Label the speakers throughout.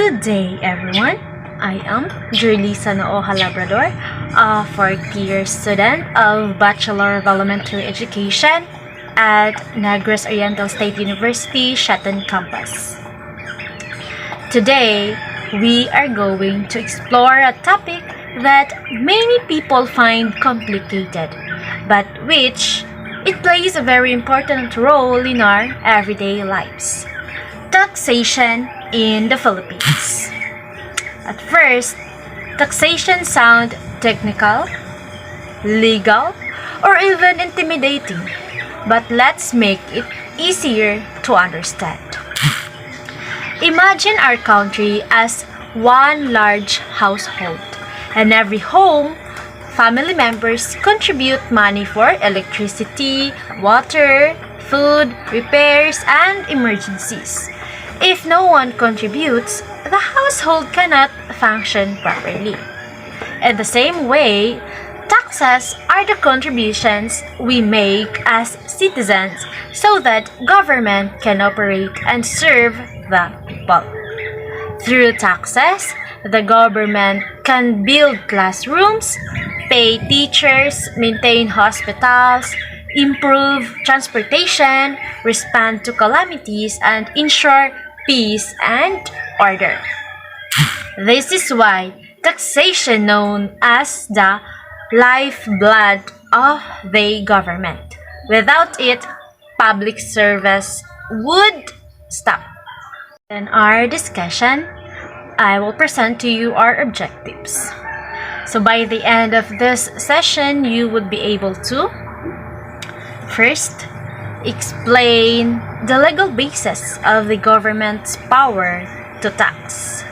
Speaker 1: Good day, everyone. I am Jerlisa Nooha Labrador, a fourth-year student of Bachelor of Elementary Education at Negros Oriental State University, Shaton Campus. Today, we are going to explore a topic that many people find complicated, but which it plays a very important role in our everyday lives. Taxation in the Philippines. At first, taxation sounds technical, legal, or even intimidating. But let's make it easier to understand. Imagine our country as one large household, and every home, family members contribute money for electricity, water, food, repairs, and emergencies. If no one contributes, the household cannot function properly. In the same way, taxes are the contributions we make as citizens so that government can operate and serve the people. Through taxes, the government can build classrooms, pay teachers, maintain hospitals, improve transportation, respond to calamities, and ensure peace and order. This is why taxation known as the lifeblood of the government. Without it, public service would stop. In our discussion, I will present to you our objectives. So by the end of this session, you would be able to first, explain the legal basis of the government's power to tax.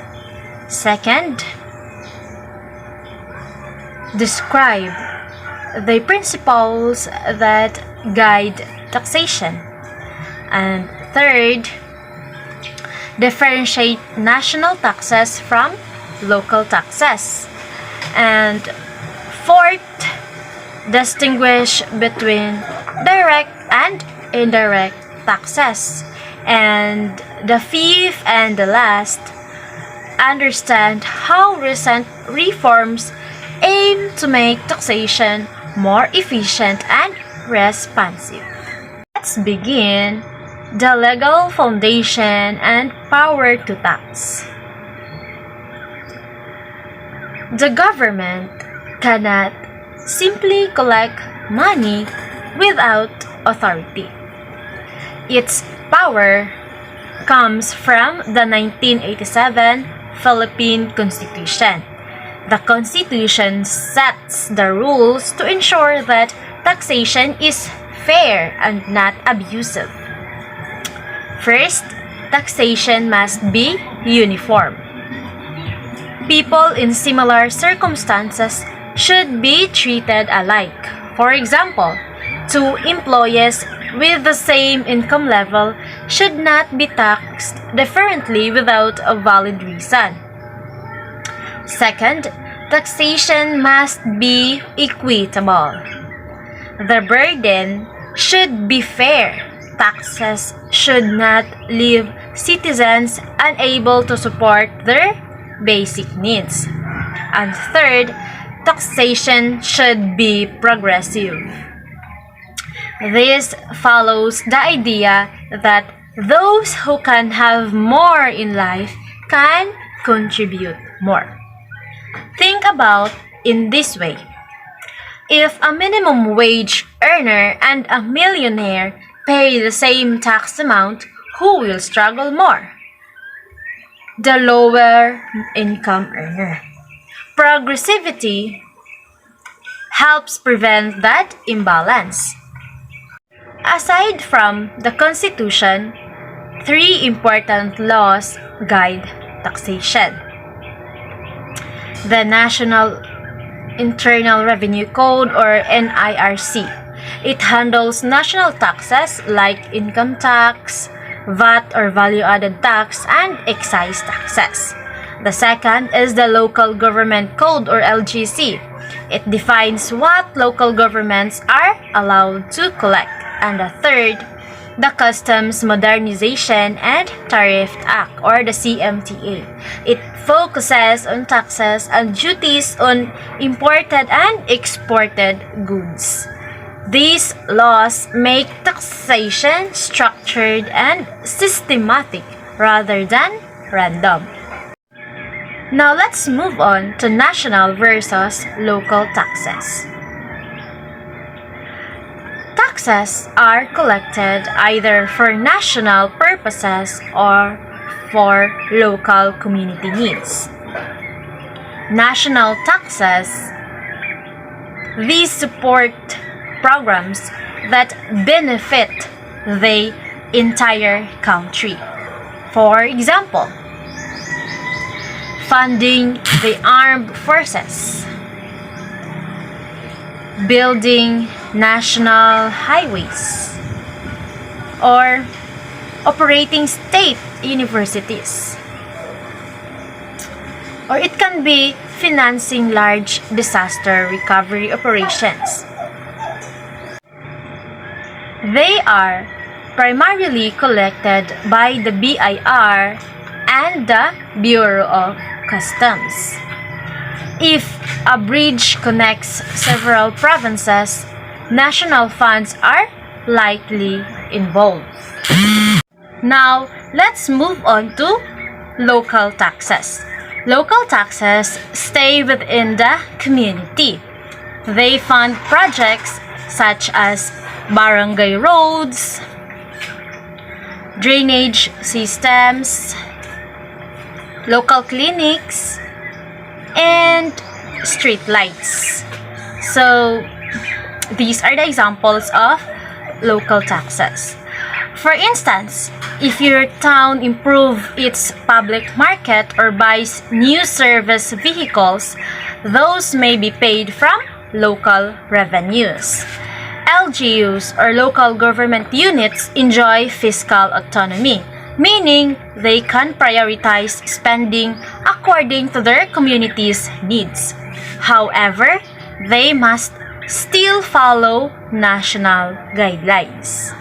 Speaker 1: Second, describe the principles that guide taxation. And third, differentiate national taxes from local taxes. And fourth, distinguish between direct and indirect taxes. And the fifth and the last, understand how recent reforms aim to make taxation more efficient and responsive. Let's begin the legal foundation and power to tax. The government cannot simply collect money without authority. Its power comes from the 1987 Philippine Constitution. The Constitution sets the rules to ensure that taxation is fair and not abusive. First, taxation must be uniform. People in similar circumstances should be treated alike. For example, two employees with the same income level should not be taxed differently without a valid reason. Second, taxation must be equitable. The burden should be fair. Taxes should not leave citizens unable to support their basic needs. And third, taxation should be progressive. This follows the idea that those who can have more in life can contribute more. Think about in this way. If a minimum wage earner and a millionaire pay the same tax amount, who will struggle more? The lower income earner. Progressivity helps prevent that imbalance. Aside from the Constitution, three important laws guide taxation. The National Internal Revenue Code, or NIRC. It handles national taxes like income tax, VAT or value-added tax, and excise taxes. The second is the Local Government Code, or LGC. It defines what local governments are allowed to collect. And the third the Customs Modernization and Tariff Act, or the CMTA. It focuses on taxes and duties on imported and exported goods. These laws make taxation structured and systematic rather than random. Now let's move on to national versus local taxes. Taxes are collected either for national purposes or for local community needs. National taxes, these support programs that benefit the entire country. For example, funding the armed forces, building national highways, or operating state universities. Or it can be financing large disaster recovery operations. They are primarily collected by the BIR and the Bureau of Customs. If a bridge connects several provinces, national funds are likely involved. Now, let's move on to local taxes. Local taxes stay within the community. They fund projects such as barangay roads, drainage systems, local clinics, and street lights. So, these are the examples of local taxes. For instance, if your town improves its public market or buys new service vehicles, those may be paid from local revenues. LGUs, or local government units, enjoy fiscal autonomy, meaning they can prioritize spending according to their community's needs. However, they must still follow national guidelines.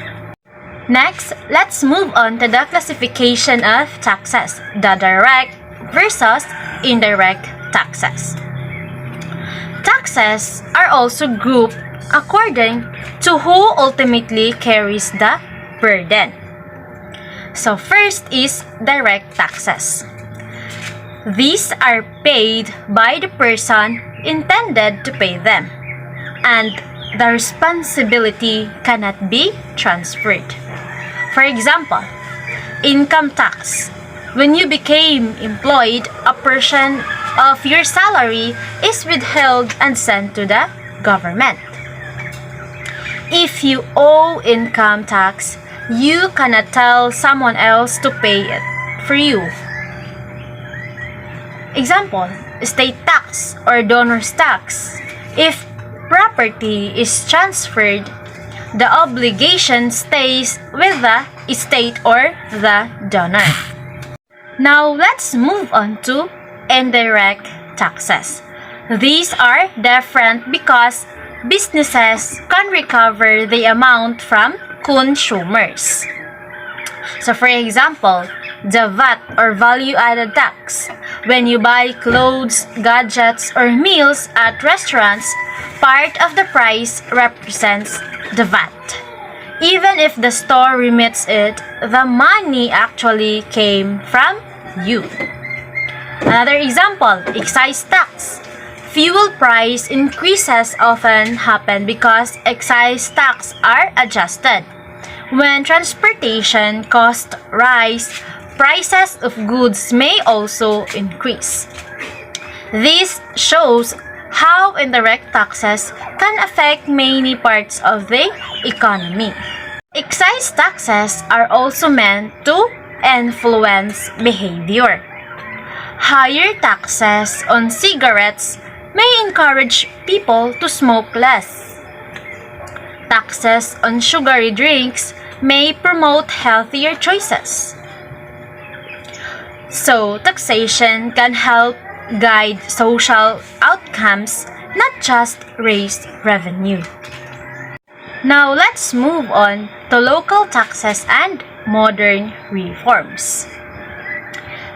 Speaker 1: Next, let's move on to the classification of taxes, the direct versus indirect taxes. Taxes are also grouped according to who ultimately carries the burden. So first is direct taxes. These are paid by the person intended to pay them, and the responsibility cannot be transferred. For example, income tax. When you became employed, a portion of your salary is withheld and sent to the government. If you owe income tax, you cannot tell someone else to pay it for you. Example, estate tax or donor's tax. If property is transferred, the obligation stays with the estate or the donor. Now let's move on to indirect taxes. These are different because businesses can recover the amount from consumers. So for example, the VAT or value-added tax. When you buy clothes, gadgets, or meals at restaurants, part of the price represents the VAT. Even if the store remits it, the money actually came from you. Another example, excise tax. Fuel price increases often happen because excise tax are adjusted. When transportation costs rise, prices of goods may also increase. This shows how indirect taxes can affect many parts of the economy. Excise taxes are also meant to influence behavior. Higher taxes on cigarettes may encourage people to smoke less. Taxes on sugary drinks may promote healthier choices. So, taxation can help guide social outcomes, not just raise revenue. Now let's move on to local taxes and modern reforms.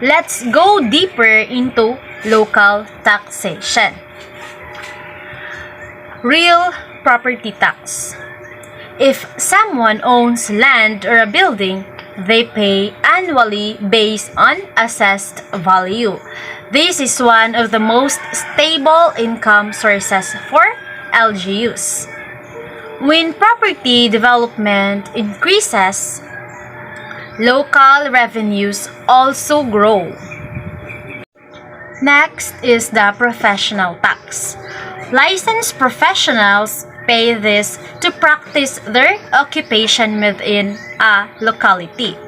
Speaker 1: Let's go deeper into local taxation. Real property tax. If someone owns land or a building, they pay annually based on assessed value. This is one of the most stable income sources for LGUs. When property development increases, local revenues also grow. Next is the professional tax. Licensed professionals pay this to practice their occupation within a locality.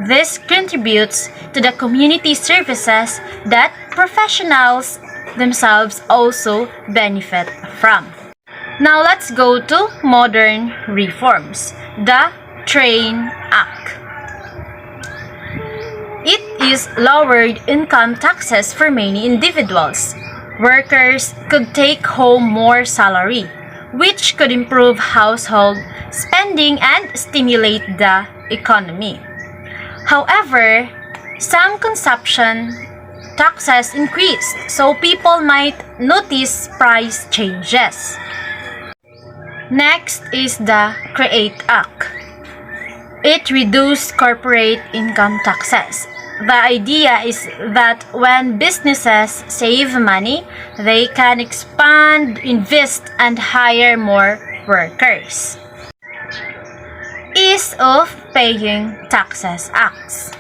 Speaker 1: This contributes to the community services that professionals themselves also benefit from. Now let's go to modern reforms. The Train Act. It is lowered income taxes for many individuals. Workers could take home more salary, which could improve household spending and stimulate the economy. However, some consumption taxes increased, so people might notice price changes. Next is the CREATE Act. It reduced corporate income taxes. The idea is that when businesses save money, they can expand, invest, and hire more workers. Ease of Paying Taxes Acts.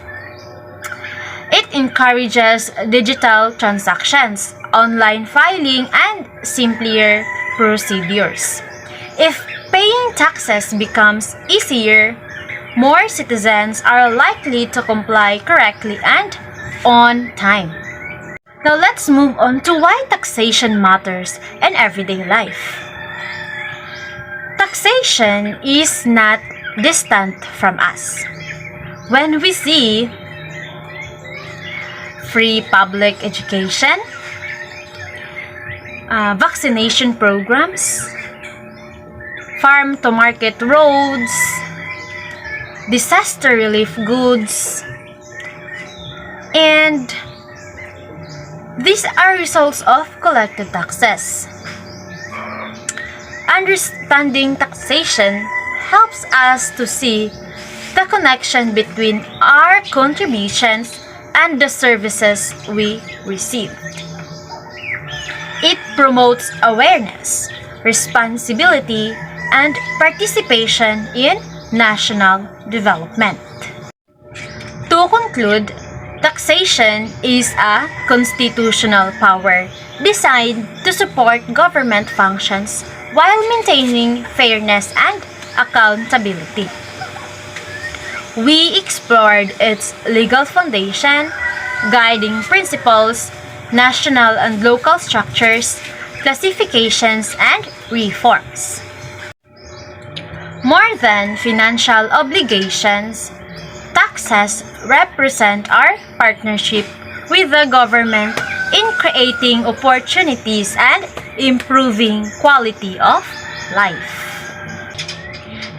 Speaker 1: It encourages digital transactions, online filing, and simpler procedures. If paying taxes becomes easier, more citizens are likely to comply correctly and on time. Now let's move on to why taxation matters in everyday life. Taxation is not distant from us. When we see free public education, vaccination programs, farm-to-market roads, disaster relief goods, and these are results of collected taxes. Understanding taxation helps us to see the connection between our contributions and the services we received. It promotes awareness, responsibility, and participation in national development. To conclude, taxation is a constitutional power designed to support government functions while maintaining fairness and accountability. We explored its legal foundation, guiding principles, national and local structures, classifications, and reforms. More than financial obligations, taxes represent our partnership with the government in creating opportunities and improving quality of life.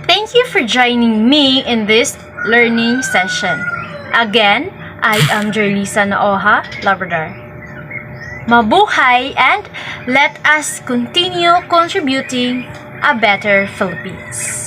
Speaker 1: Thank you for joining me in this learning session. Again, I am Jerlisa Naoha, Labrador. Mabuhay, and let us continue contributing a better Philippines.